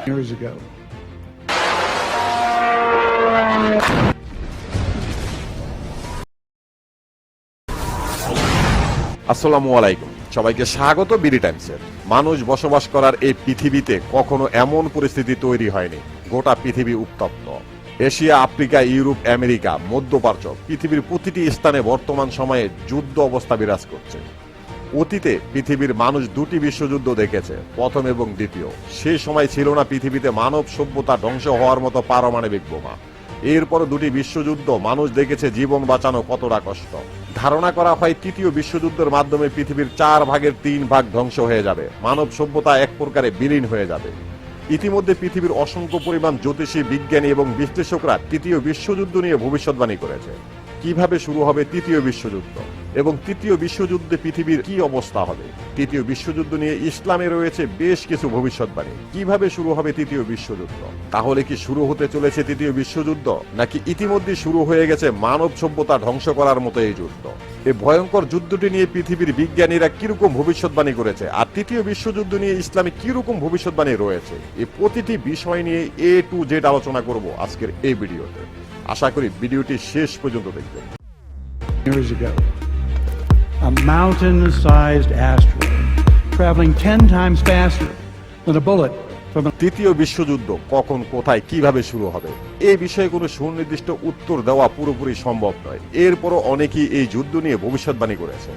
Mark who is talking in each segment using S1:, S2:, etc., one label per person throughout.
S1: years ago.
S2: আসসালামু আলাইকুম, সবাইকে স্বাগত বিডি টাইমসের। মানুষ বসবাস করার এই পৃথিবীতে কখনো এমন পরিস্থিতি তৈরি হয়নি। গোটা পৃথিবী উত্তপ্ত। এশিয়া, আফ্রিকা, ইউরোপ, আমেরিকা, মধ্যপ্রাচ্য, পৃথিবীর প্রতিটি স্থানে বর্তমান সময়ে যুদ্ধ অবস্থা বিরাজ করছে। অতীতে পৃথিবীর মানুষ দুটি বিশ্বযুদ্ধ দেখেছে, প্রথম এবং দ্বিতীয়। সেই সময় ছিল না পৃথিবীতে মানব সভ্যতা ধ্বংস হওয়ার মতো পারমাণবিক বোমা। এরপর দুটি বিশ্বযুদ্ধ মানুষ দেখেছে জীবন বাঁচানো কতটা কষ্ট। ধারণা করা হয় তৃতীয় বিশ্বযুদ্ধের মাধ্যমে পৃথিবীর 4/3 ধ্বংস হয়ে যাবে, মানব সভ্যতা এক প্রকারে বিলীন হয়ে যাবে। ইতিমধ্যে পৃথিবীর অসংখ্য পরিমাণ জ্যোতিষী, বিজ্ঞানী এবং বিশ্লেষকরা তৃতীয় বিশ্বযুদ্ধ নিয়ে ভবিষ্যৎবাণী করেছে। কিভাবে শুরু হবে তৃতীয় বিশ্বযুদ্ধ এবং তৃতীয় বিশ্বযুদ্ধে পৃথিবীর কি অবস্থা হবে। তৃতীয় বিশ্বযুদ্ধ নিয়ে ইসলামে রয়েছে বেশ কিছু ভবিষ্যৎবাণী। কিভাবে শুরু হবে তৃতীয় বিশ্বযুদ্ধ? তাহলে কি শুরু হতে চলেছে তৃতীয় বিশ্বযুদ্ধ, নাকি ইতিমধ্যে শুরু হয়ে গেছে মানব সভ্যতা ধ্বংস করার মতো এই যুদ্ধ? এই ভয়ঙ্কর যুদ্ধটি নিয়ে পৃথিবীর বিজ্ঞানীরা কিরকম ভবিষ্যৎবাণী করেছে, আর তৃতীয় বিশ্বযুদ্ধ নিয়ে ইসলামে কিরকম ভবিষ্যৎবাণী রয়েছে, এই প্রতিটি বিষয় নিয়ে A to Z আলোচনা করব আজকের এই ভিডিওতে। আশা করি ভিডিওটি শেষ পর্যন্ত দেখবেন।
S1: Years ago, a mountain-sized asteroid traveling 10 times faster than a bullet from a
S2: তৃতীয় বিশ্বযুদ্ধ কখন, কোথায়, কিভাবে শুরু হবে, এই বিষয়ে কোনো সুনির্দিষ্ট উত্তর দেওয়া পুরোপুরি সম্ভব নয়। এরপরও অনেকেই এই যুদ্ধ নিয়ে ভবিষ্যৎবাণী করেছে।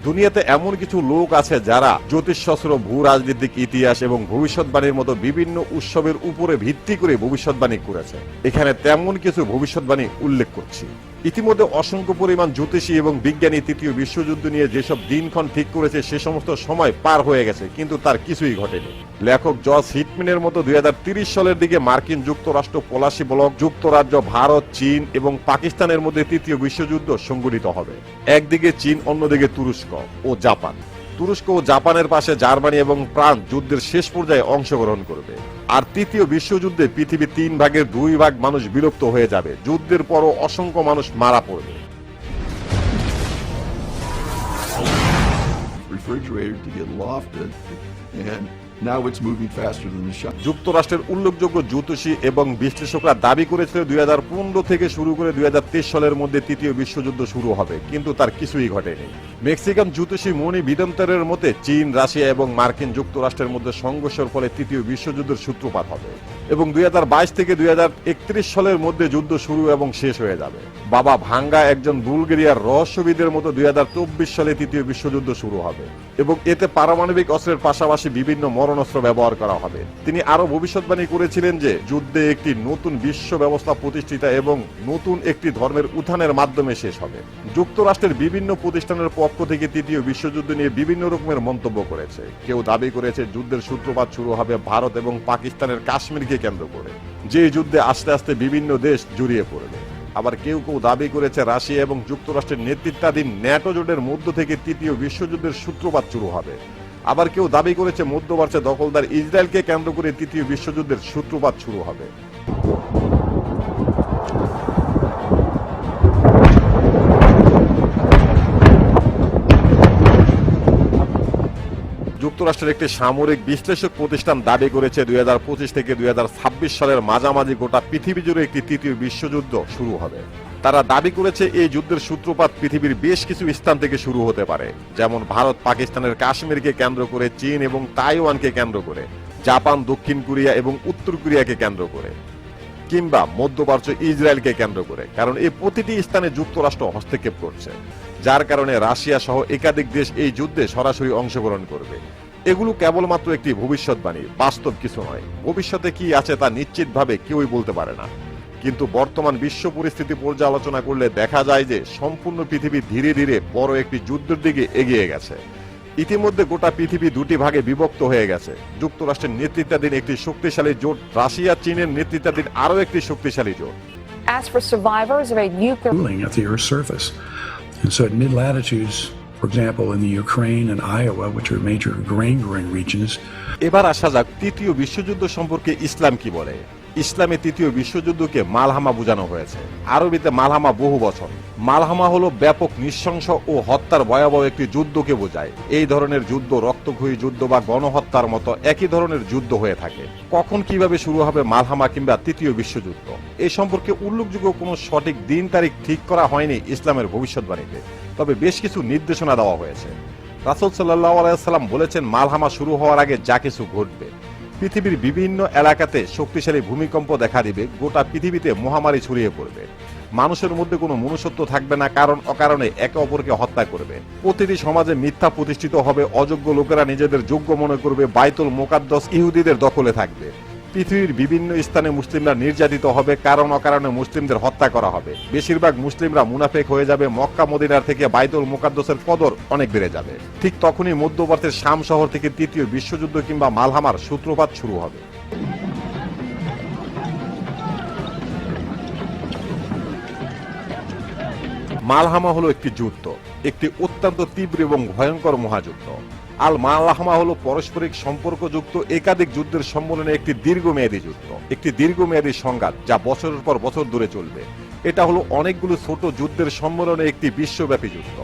S2: দুনিয়াতে এমন কিছু লোক আছে যারা জ্যোতিষশাস্ত্র, ভূ রাজনৈতিক ইতিহাস এবং ভবিষ্যৎবাণীর মতো বিভিন্ন উৎসবের উপরে ভিত্তি করে ভবিষ্যৎবাণী করেছে। এখানে তেমন কিছু ভবিষ্যৎবাণী উল্লেখ করছি। ইতিমধ্যে অসংখ্য পরিমাণ জ্যোতিষী এবং বিজ্ঞানী তৃতীয় বিশ্বযুদ্ধ নিয়ে যেসব দিনক্ষণ ঠিক করেছে সে সমস্ত সময় পার হয়ে গেছে, কিন্তু তার কিছুই ঘটেনি। লেখক জর্জ হিটম্যানের মতো 2030 সালের দিকে মার্কিন যুক্তরাষ্ট্র, পলাশি ব্লক, যুক্তরাজ্য, ভারত, চীন এবং পাকিস্তানের মধ্যে তৃতীয় বিশ্বযুদ্ধ সংঘটিত হবে। একদিকে চীন, অন্যদিকে তুরস্ক ও জাপান। তুরস্ক ও জাপানের পাশে জার্মানি এবং ফ্রান্স যুদ্ধের শেষ পর্যায়ে অংশগ্রহণ করবে। আর তৃতীয় বিশ্বযুদ্ধে পৃথিবীর 3/2 মানুষ বিলুপ্ত হয়ে যাবে। যুদ্ধের পরও অসংখ্য মানুষ মারা পড়বে।
S3: refrigerator to get lofted, and now it's moving faster than the shot.
S2: যুক্তরাষ্ট্রের উল্লেখযোগ্য জ্যোতিষী এবং বিশ্লেষকরা দাবি করেছিল 2015 থেকে শুরু করে 2023 সালের মধ্যে তৃতীয় বিশ্বযুদ্ধ শুরু হবে, কিন্তু তার কিছুই ঘটেনি। মেক্সিকান জ্যোতিষী মনি বিদন্তারের মতে চীন, রাশিয়া এবং মার্কিন যুক্তরাষ্ট্রের মধ্যে সংঘর্ষের ফলে তৃতীয় বিশ্বযুদ্ধের সূত্রপাত হবে এবং 2022 থেকে 2031 সালের মধ্যে যুদ্ধ শুরু এবং শেষ হয়ে যাবে। বাবা ভাঙ্গা, একজন বুলগেরিয়ার রহস্যবিদের মতো 2024 সালে তৃতীয় বিশ্বযুদ্ধ শুরু হবে এবং এতে পারমাণবিক অস্ত্রের পাশাপাশি বিভিন্ন মরণাস্ত্র ব্যবহার করা হবে। তিনি আরো ভবিষ্যৎবাণী করেছিলেন যে যুদ্ধে একটি নতুন বিশ্ব ব্যবস্থা প্রতিষ্ঠিত এবং নতুন একটি ধর্মের উত্থানের মাধ্যমে শেষ হবে। যুক্তরাষ্ট্রের বিভিন্ন প্রতিষ্ঠানের পক্ষ থেকে তৃতীয় বিশ্বযুদ্ধ নিয়ে বিভিন্ন রকমের মন্তব্য করেছে। কেউ দাবি করেছে যুদ্ধের সূত্রপাত শুরু হবে ভারত এবং পাকিস্তানের কাশ্মীরকে কেন্দ্র করে, যে যুদ্ধে আস্তে আস্তে বিভিন্ন দেশ জড়িয়ে পড়বে। আবার কেউ কেউ দাবি করেছে রাশিয়া এবং যুক্তরাষ্ট্রের নেতৃত্বাধীন ন্যাটো জোটের মধ্য থেকে তৃতীয় বিশ্বযুদ্ধের সূত্রপাত শুরু হবে। আবার কেউ দাবি করেছে মধ্যপ্রাচ্যে দখলদার ইসরায়েলকে কেন্দ্র করে তৃতীয় বিশ্বযুদ্ধের সূত্রপাত শুরু হবে। যুক্তরাষ্ট্রের একটি সামরিক বিশ্লেষক প্রতিষ্ঠান দাবি করেছে 2025 থেকে 2026 সালের মাঝামাঝি গোটা পৃথিবী জুড়ে একটি তৃতীয় বিশ্বযুদ্ধ শুরু হবে। তারা দাবি করেছে এই যুদ্ধের সূত্রপাত পৃথিবীর বেশ কিছু স্থান থেকে শুরু হতে পারে, যেমন ভারত পাকিস্তানের কাশ্মীরকে কেন্দ্র করে, চীন এবং তাইওয়ানকে কেন্দ্র করে, জাপান, দক্ষিণ কোরিয়া এবং উত্তর কোরিয়াকে কেন্দ্র করে, কিংবা মধ্যপ্রাচ্য ইসরায়েলকে কেন্দ্র করে। কারণ এই প্রতিটি স্থানে যুক্তরাষ্ট্র হস্তক্ষেপ করছে, যার কারণে রাশিয়া সহ একাধিক দেশ এই যুদ্ধে সরাসরি অংশগ্রহণ করবে। এগুলো কেবলমাত্র একটি ভবিষ্যৎবাণী, বাস্তব কিছু নয়। ভবিষ্যতে কি আছে তা নিশ্চিতভাবে কেউই বলতে পারে না, কিন্তু বর্তমান বিশ্ব পরিস্থিতি পর্যালোচনা করলে দেখা যায় যে সম্পূর্ণ পৃথিবী ধীরে ধীরে বড় একটি যুদ্ধের দিকে এগিয়ে গেছে। ইতিমধ্যে গোটা পৃথিবী দুটি ভাগে বিভক্ত হয়ে গেছে। যুক্তরাষ্ট্রের নেতৃত্বাধীন একটি শক্তিশালী জোট, রাশিয়া চীনের নেতৃত্বাধীন আরও একটি শক্তিশালী জোট।
S4: As for survivors of a nuclear
S1: cooling at the Earth's surface. And so at mid-latitudes, for example, in the Ukraine and Iowa, which are major grain growing regions.
S2: এবার আসা যাক তৃতীয় বিশ্বযুদ্ধ সম্পর্কে ইসলাম কি বলে। ইসলামে তৃতীয় বিশ্বযুদ্ধকে মালহামা বোঝানো হয়েছে। আরবিতে মালহামা বহু বচন। মালহামা হলো ব্যাপক নৃশংস ও হত্যার ভয়াবহ একটি যুদ্ধকে বোঝায়। এই ধরনের যুদ্ধ রক্তক্ষয়ী যুদ্ধ বা গণহত্যার মতো একই ধরনের যুদ্ধ হয়ে থাকে। কখন কিভাবে শুরু হবে মালহামা কিংবা তৃতীয় বিশ্বযুদ্ধ, এই সম্পর্কে উল্লেখযোগ্য কোনো সঠিক দিন তারিখ ঠিক করা হয়নি ইসলামের ভবিষ্যৎবাণীতে, তবে বেশ কিছু নির্দেশনা দেওয়া হয়েছে। রাসূল সাল্লাল্লাহু আলাইহি ওয়াসাল্লাম বলেছেন, মালহামা শুরু হওয়ার আগে যা কিছু ঘটবে, পৃথিবীর বিভিন্ন এলাকাতে শক্তিশালী ভূমিকম্প দেখা দিবে, গোটা পৃথিবীতে মহামারী ছড়িয়ে পড়বে, মানুষের মধ্যে কোনো মনুষ্যত্ব থাকবে না, কারণ অকারণে একে অপরকে হত্যা করবে, প্রতিটি সমাজে মিথ্যা প্রতিষ্ঠিত হবে, অযোগ্য লোকেরা নিজেদের যোগ্য মনে করবে, বাইতুল মুকাদ্দাস ইহুদিদের দখলে থাকবে, পৃথিবীর বিভিন্ন স্থানে মুসলিমরা নির্যাতিত হবে, কারণ অকারণে মুসলিমদের হত্যা করা হবে, বেশিরভাগ মুসলিমরা মুনাফেক হয়ে যাবে, মক্কা মদিনার থেকে বাইতুল মুকাদ্দাসের কদর অনেক বেড়ে যাবে। ঠিক তখনই মধ্যপ্রাচ্যের শাম শহর থেকে তৃতীয় বিশ্বযুদ্ধ কিংবা মালহামার সূত্রপাত শুরু হবে। মালহামা হলো একটি যুদ্ধ, একটি অত্যন্ত তীব্র এবং ভয়ঙ্কর মহাযুদ্ধ। আল মালহামা হলো পারস্পরিক সম্পর্কযুক্ত একাধিক যুদ্ধের সম্মেলনে একটি দীর্ঘমেয়াদী যুদ্ধ, একটি দীর্ঘমেয়াদী সংঘাত যা বছরের পর বছর ধরে চলবে। এটা হলো অনেকগুলো ছোট যুদ্ধের সম্মেলনে একটি বিশ্বব্যাপী যুদ্ধ।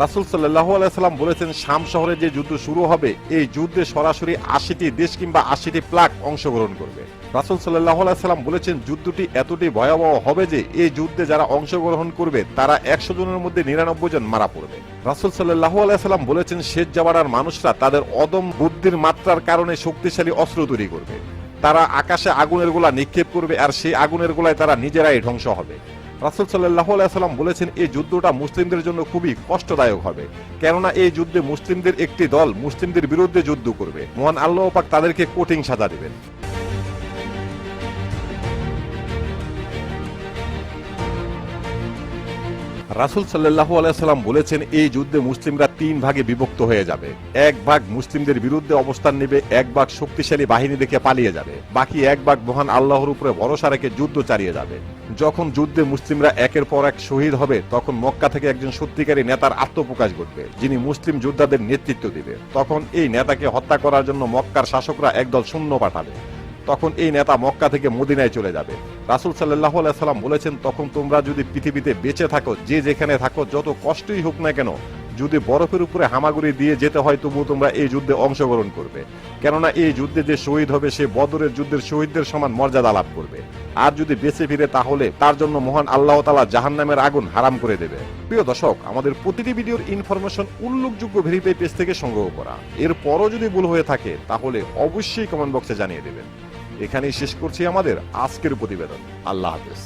S2: রাসূল সাল্লাল্লাহু আলাইহি সাল্লাম বলেছেন, শাম শহরে যে যুদ্ধ শুরু হবে, এই যুদ্ধে সরাসরি ৮০টি দেশ কিংবা ৮০টি প্লাগ অংশগ্রহণ করবে। রাসূল সাল্লাল্লাহু আলাইহি সাল্লাম বলেছেন, যুদ্ধটি এতটাই ভয়াবহ হবে যে এই যুদ্ধে যারা অংশগ্রহণ করবে তারা ১০০ জনের মধ্যে ৯৯ জন মারা পড়বে। রাসূল সাল্লাল্লাহু আলাইহি সাল্লাম বলেছেন, শেষ জামানার মানুষরা তাদের অদম বুদ্ধির মাত্রার কারণে শক্তিশালী অস্ত্র তৈরি করবে। তারা আকাশে আগুনের গোলা নিক্ষেপ করবে, আর সেই আগুনের গোলায় তারা নিজেরাই ধ্বংস হবে। রাসূল সাল্লাল্লাহু আলাইহি সাল্লাম বলেছেন, এই যুদ্ধটা মুসলিমদের জন্য খুবই কষ্টদায়ক হবে, কেননা এই যুদ্ধে মুসলিমদের একটি দল মুসলিমদের বিরুদ্ধে যুদ্ধ করবে। মহান আল্লাহ পাক তাদেরকে কঠিন সাজা দিবেন। রাসূল সাল্লাল্লাহু আলাইহি সাল্লাম বলেছেন, এই যুদ্ধে মুসলিমরা ৩ ভাগে বিভক্ত হয়ে যাবে। এক ভাগ মুসলিমদের বিরুদ্ধে অবস্থান নেবে, এক ভাগ শক্তিশালী বাহিনী দেখে পালিয়ে যাবে, বাকি এক ভাগ মহান আল্লাহর উপরে ভরসা রেখে যুদ্ধ চালিয়ে যাবে। যখন যুদ্ধে মুসলিমরা একের পর এক শহীদ হবে, তখন মক্কা থেকে একজন সত্যিকারী নেতার আত্মপ্রকাশ ঘটবে, যিনি মুসলিম যোদ্ধাদের নেতৃত্ব দিবে। তখন এই নেতাকে হত্যা করার জন্য মক্কার শাসকরা একদল সৈন্য পাঠাবে। তখন এই নেতা মক্কা থেকে মদিনায় চলে যাবে। রাসূল সাল্লাল্লাহু আলাইহি সাল্লাম বলেছেন, তখন তোমরা যদি পৃথিবীতে বেঁচে থাকো, যে যেখানে থাকো, যত কষ্টই হোক না কেন, যদি বরফের উপরে হামাগুড়ি দিয়ে যেতে হয়, তবুও তোমরা এই যুদ্ধে অংশগ্রহণ করবে, কেননা এই যুদ্ধে যে শহীদ হবে সে বদরের যুদ্ধের শহীদদের সমান মর্যাদা লাভ করবে। আর যদি বেঁচে ফিরে, তাহলে তার জন্য মহান আল্লাহ তাআলা জাহান্নামের আগুন হারাম করে দেবে। প্রিয় দর্শক, আমাদের প্রতিটি ভিডিওর ইনফরমেশন উল্লেখযোগ্য ভেরিফাই পেজ থেকে সংগ্রহ করা। এরপরও যদি ভুল হয়ে থাকে, তাহলে অবশ্যই কমেন্ট বক্সে জানিয়ে দেবেন। এখানেই শেষ করছি আমাদের আজকের প্রতিবেদন। আল্লাহ হাফেজ।